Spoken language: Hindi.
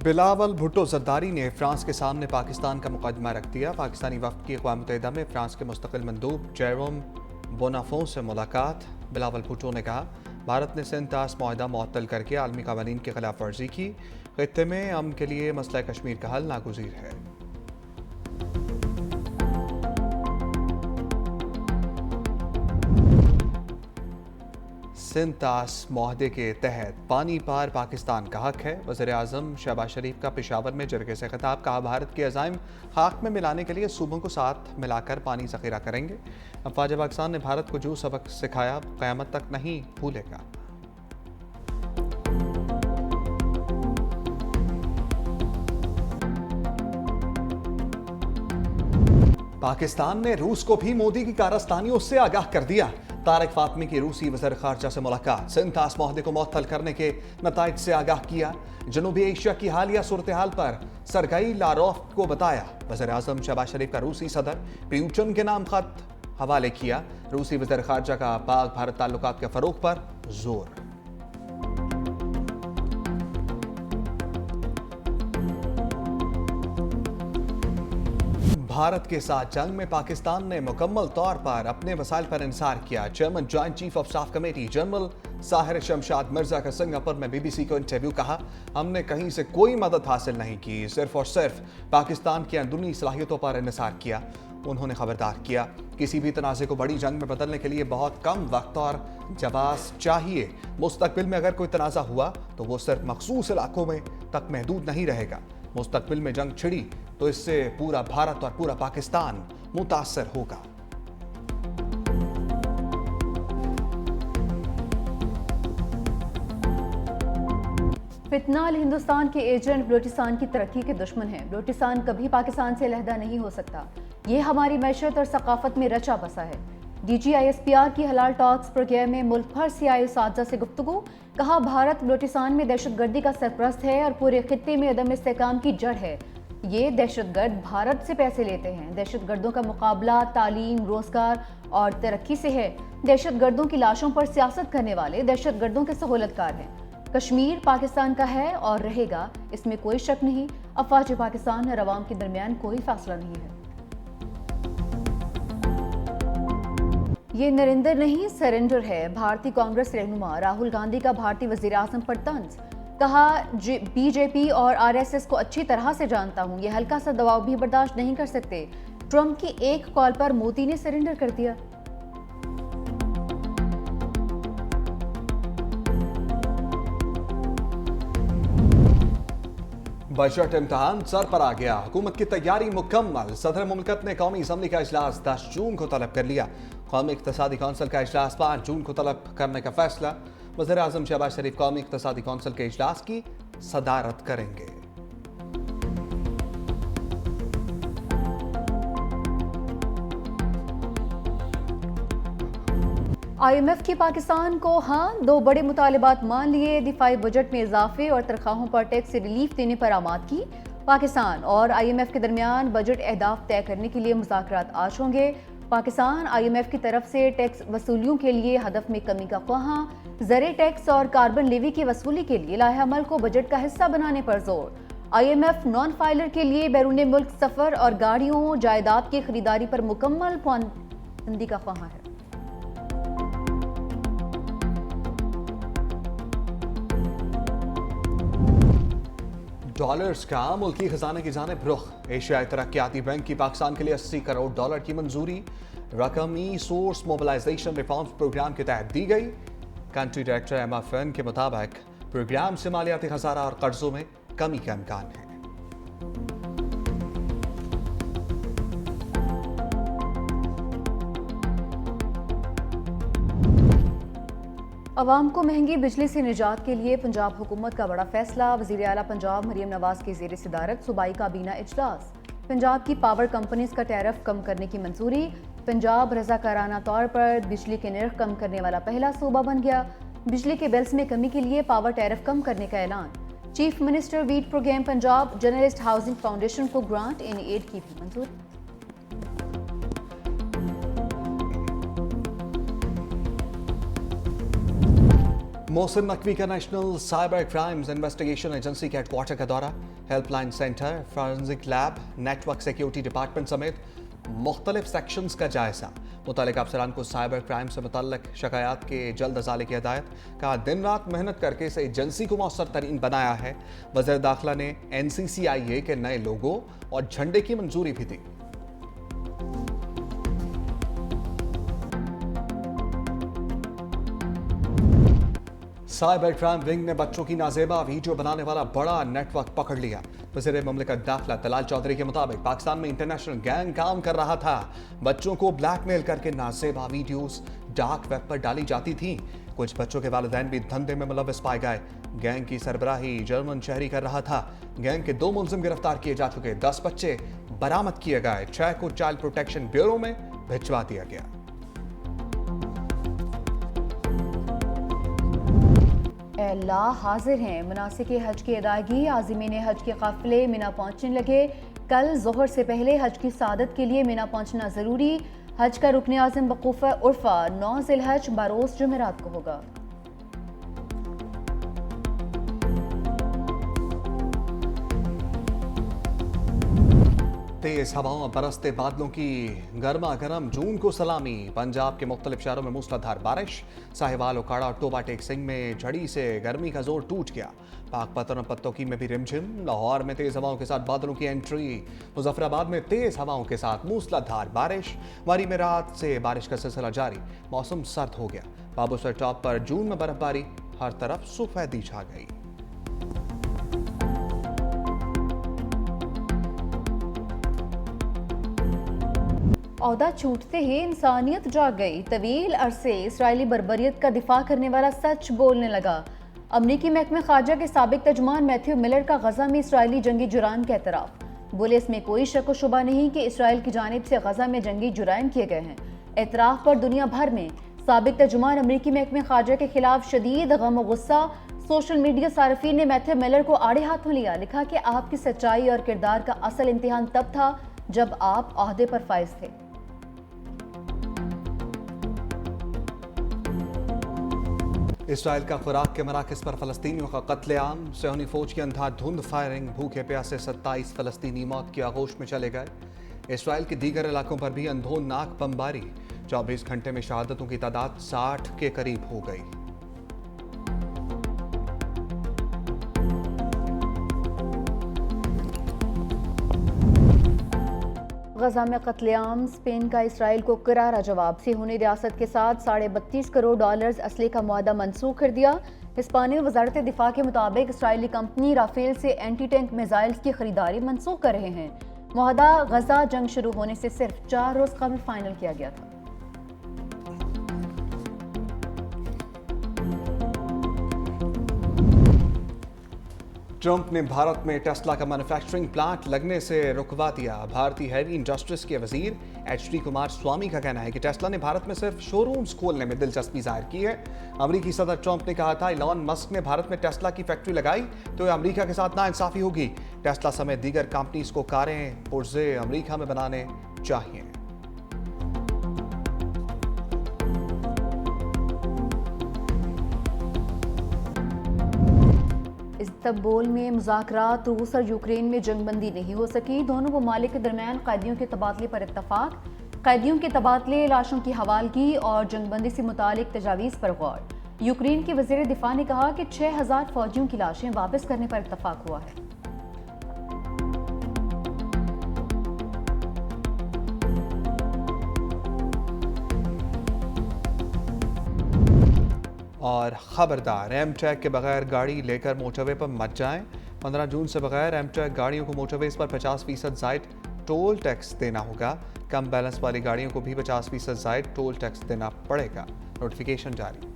बिलावल भुट्टो जरदारी ने फ्रांस के सामने पाकिस्तान का मुकदमा रख दिया। पाकिस्तानी वफ्द की अक़वाम मुत्तहिदा में फ्रांस के मुस्तकिल मंदूब जेरोम बोनाफों से मुलाकात। बिलावल भुट्टो ने कहा, भारत ने सिंध-तास मुआहदा मुअत्तल करके आलमी क़वानीन की खिलाफ वर्जी की। खित्ते में अमन के लिए मसला कश्मीर का हल नागुज़ीर है। सिंध-तास मुआहदे के तहत पानी पार पाकिस्तान का हक है। वज़ीर-ए-आज़म शहबाज शरीफ का पेशावर में जरगे से खिताब। कहा, भारत के अज़ाइम खाक में मिलाने के लिए सूबों को साथ मिलाकर पानी ज़ख़ीरा करेंगे। अफ़वाज पाकिस्तान ने भारत को जो सबक सिखाया क़यामत तक नहीं भूलेगा। पाकिस्तान ने रूस को भी मोदी की कारस्तानियों से आगाह कर दिया। तारिक फातमी की रूसी वज़ीर ख़ारजा से मुलाकात। सिंध-तास मुआहदे को मुअत्तल करने के नताइज से आगाह किया। जनूबी एशिया की हालिया सूरत हाल पर सरगई लारोफ को बताया। वज़ीर-ए-आज़म शहबाज शरीफ का रूसी सदर प्यूटन के नाम खत हवाले किया। रूसी वज़ीर ख़ारजा का पाक भारत ताल्लुकात के फ़रोग़ पर जोर। भारत के साथ जंग में पाकिस्तान ने मुकम्मल तौर पर अपने वसाइल पर इंसार किया। Chairman joint chief of staff committee general Sahir Shamshad Mirza का सिंगापुर में BBC को इंटरव्यू। कहा, हमने कहीं से कोई मदद हासिल नहीं की, सिर्फ और सिर्फ पाकिस्तान की अंदरूनी सलाहियतों पर इंसार किया। उन्होंने खबरदार किया, किसी भी तनाज़े को बड़ी जंग में बदलने के लिए बहुत कम वक्त और जवाब चाहिए। मुस्तकबिल में अगर कोई तनाज़ा हुआ तो वो सिर्फ मखसूस इलाकों में तक महदूद नहीं रहेगा। मुस्तकबिल में जंग छिड़ी तो इससे पूरा भारत और पूरा पाकिस्तान मुतासर होगा। फितनाल हिंदुस्तान के एजेंट बलूचिस्तान की तरक्की के दुश्मन हैं। बलूचिस्तान कभी पाकिस्तान से अलहदा नहीं हो सकता। ये हमारी मैशत और सकाफत में रचा बसा है। DG-ISPR की हलाल टॉक्स प्रोग्राम में मुल्क भर से आए उस्ताद से गुफ्तगू। कहा, भारत बलूचिस्तान में दहशतगर्दी का सरपरस्त है और पूरे खित्ते में अदम इस्तेहकाम की जड़ है। ये दहशतगर्द भारत से पैसे लेते हैं। दहशतगर्दों का मुकाबला तालीम, रोजगार और तरक्की से है। दहशतगर्दों की लाशों पर सियासत करने वाले दहशतगर्दों के सहूलतकार हैं। कश्मीर पाकिस्तान का है और रहेगा, इसमें कोई शक नहीं। अफवाज पाकिस्तान और अवाम के दरमियान कोई फासला नहीं है। ये नरेंद्र नहीं सरेंडर है। भारतीय कांग्रेस रहनुमा राहुल गांधी का भारतीय वजीर आज़म पर तंज। कहा, BJP और RSS को अच्छी तरह से जानता हूं, ये हल्का सा दबाव भी बर्दाश्त नहीं कर सकते। ट्रंप की एक कॉल पर मोदी ने सरेंडर कर दिया। बजट इम्तहान सर पर आ गया। हुकूमत की तैयारी मुकम्मल। सदर मुमलकत ने कौमी असम्बली का इजलास 10 जून को तलब कर लिया। कौमी इक़्तिसादी कौंसिल का इजलास 5 जून को तलब करने का फैसला। वज़ीर-ए-आज़म शहबाज शरीफ कौमी इक़्तिसादी कौंसिल के इजलास की सदारत करेंगे। IMF की पाकिस्तान को दो बड़े मुतालिबात मान लिए। दिफाई बजट में इजाफे और तनख्वाहों पर टैक्स रिलीफ देने पर आमाद की। पाकिस्तान और IMF के दरमियान बजट अहदाफ तय करने के लिए मुज़ाकरात आज होंगे। पाकिस्तान IMF की तरफ से टैक्स वसूलियों के लिए हदफ में कमी का ख्वाहां। ज़रे टैक्स और कार्बन लेवी की वसूली के लिए लाहे अमल को बजट का हिस्सा बनाने पर जोर। IMF नॉन फाइलर के लिए बैरून मुल्क सफर और गाड़ियों जायदाद की खरीदारी पर मुकम्मल पाबंदी का ख्वाहां है। डॉलर्स का मुल्की खजाने की जानिब रुख। एशियाई तरक्याती बैंक की पाकिस्तान के लिए $80 करोड़ की मंजूरी रकम सोर्स मोबिलाइजेशन रिफॉर्म्स प्रोग्राम के तहत दी गई। कंट्री डायरेक्टर MFN के मुताबिक प्रोग्राम से मालियाती खसारा और कर्जों में कमी का इम्कान है। अवाम को महंगी बिजली से निजात के लिए पंजाब हुकूमत का बड़ा फैसला। वज़ीर आला पंजाब मरियम नवाज की ज़ेर सदारत सूबाई काबीना इजलास। पंजाब की पावर कंपनीज का टैरिफ कम करने की मंजूरी। पंजाब रज़ाकाराना तौर पर बिजली के नर्ख कम करने वाला पहला सूबा बन गया। बिजली के बिल्स में कमी के लिए पावर टैरिफ कम करने का ऐलान। Chief minister wheat program Punjab journalist housing foundation को ग्रांट इन एड की भी मंजूरी। मोहसिन नकवी का national cyber crimes investigation agency के हेडक्वार्टर का दौरा, helpline centre, forensic lab, network security department समेत मुख्तलिफ सेक्शंस का जायजा। मुतल्लिक अफसरान को साइबर क्राइम से मुतल्लिक शिकायत के जल्द अजाले की हिदायत। कहा दिन रात मेहनत करके इस एजेंसी को मौसर तरीन बनाया है। वज़ीर दाखिला ने NCCIA के नए लोगो और झंडे की मंजूरी भी दी। साइबर क्राइम विंग ने बच्चों की नाजेबा वीडियो बनाने वाला बड़ा नेटवर्क पकड़ लिया। वज़ीर ममलिकत दाखिला तलाल चौधरी के मुताबिक पाकिस्तान में इंटरनेशनल गैंग काम कर रहा था। बच्चों को ब्लैकमेल करके नाजेबा वीडियोस डार्क वेब पर डाली जाती थी। कुछ बच्चों के वालिदैन भी धंधे में मुलव्वस पाए गए। गैंग की सरबराही जर्मन शहरी कर रहा था। गैंग के 2 मुलजिम गिरफ्तार किए जा चुके, 10 बच्चे बरामद किए गए, 6 को चाइल्ड प्रोटेक्शन ब्यूरो में भिजवा दिया गया। अल्लाह हाजिर हैं। मुनासिक हज की अदायगी, आज़मीन हज के काफिले मिना पहुंचने लगे। कल जोहर से पहले हज की सादत के लिए मिना पहुंचना ज़रूरी। हज का रुकन आज़म वक़ूफ़ उर्फ़ा 9 ज़िलहज बरोज़ जुमेरात को होगा। तेज हवाओं और बरसते बादलों की गर्मा गर्म जून को सलामी। पंजाब के मुख्तलिफ शहरों में मूसलाधार बारिश। साहिवाल, ओकाड़ा और टोबा टेक सिंह में झड़ी से गर्मी का जोर टूट गया। पाक पत्तन और पत्तोकी में भी रिमझिम। लाहौर में तेज हवाओं के साथ बादलों की एंट्री। मुजफ्फराबाद में तेज हवाओं के साथ मूसलाधार बारिश। वारी में रात से बारिश का सिलसिला जारी। मौसम सर्द हो गया। बाबूसर टॉप पर जून में बर्फबारी, हर तरफ सफेदी छा गई। औहदा छूटते ही इंसानियत जाग गई। तवील अरसे इसराइली बर्बरियत का दिफा करने वाला सच बोलने लगा। अमरीकी महकमे खारजा के साबिक तर्जुमान मैथ्यू मिलर का गजा में इसराइली जंगी जुराइम का एतराफ़। बोले इसमें कोई शक व शुबा नहीं कि इसराइल की जानिब से गजा में जंगी जुराइम किए गए हैं। एतराफ़ पर दुनिया भर में साबिक तर्जुमान अमरीकी महकमे खारजा के खिलाफ शदीद गम व गुस्सा। सोशल मीडिया सार्फिन ने मैथ्यू मिलर को आड़े हाथों लिया। लिखा कि आपकी सच्चाई और किरदार का असल इम्तिहान तब था जब आप ओहदे पर फाइज थे। इसराइल का खुराक के मराकज़ पर फ़लस्तीनियों का कत्लेआम। सहनी फौज की अंधाधुंध फायरिंग। भूखे प्यासे 27 फ़लस्तीनी मौत की आगोश में चले गए। इसराइल के दीगर इलाकों पर भी अंधोनाक बमबारी। 24 घंटे में शहादतों की तादाद 60 के करीब हो गई। गजा में कत्लेआम। स्पेन का इसराइल को करारा जवाब। सिहोनी रियासत के साथ $32.5 करोड़ असले का मुआहदा मनसूख कर दिया। हिस्पानी वजारत दिफा के मुताबिक इसराइली कंपनी राफेल से एंटी टैंक मिसाइल्स की खरीदारी मनसूख कर रहे हैं। मुआहदा गजा जंग शुरू होने से सिर्फ 4 रोज कबल फाइनल किया गया था। ट्रंप ने भारत में टेस्ला का मैन्युफैक्चरिंग प्लांट लगने से रुकवा दिया। भारतीय हैवी इंडस्ट्रीज के वजीर HD कुमार स्वामी का कहना है कि टेस्ला ने भारत में सिर्फ शोरूम्स खोलने में दिलचस्पी जाहिर की है। अमेरिकी सदर ट्रंप ने कहा था इलॉन मस्क ने भारत में टेस्ला की फैक्ट्री लगाई तो अमेरिका के साथ नाइंसाफी होगी। टेस्ला समेत दीगर कंपनीज को कारें पुर्जे अमेरिका में बनाने चाहिए। इस्तांबुल में मुज़ाकरात। रूस और यूक्रेन में जंगबंदी नहीं हो सकी। दोनों ममालिक के दरमियान कैदियों के तबादले पर इत्तफाक। कैदियों के तबादले, लाशों की हवालगी और जंगबंदी से मुतालिक तजावीज़ पर गौर। यूक्रेन के वज़ीर दिफा ने कहा कि 6000 फौजियों की लाशें वापस करने पर इत्तफाक हुआ है। और खबरदार, एमट्रैक के बगैर गाड़ी लेकर मोटरवे पर मत जाएं। 15 जून से बगैर एमट्रैक गाड़ियों को मोटरवेज पर 50% जायद टोल टैक्स देना होगा। कम बैलेंस वाली गाड़ियों को भी 50% जायद टोल टैक्स देना पड़ेगा। नोटिफिकेशन जारी।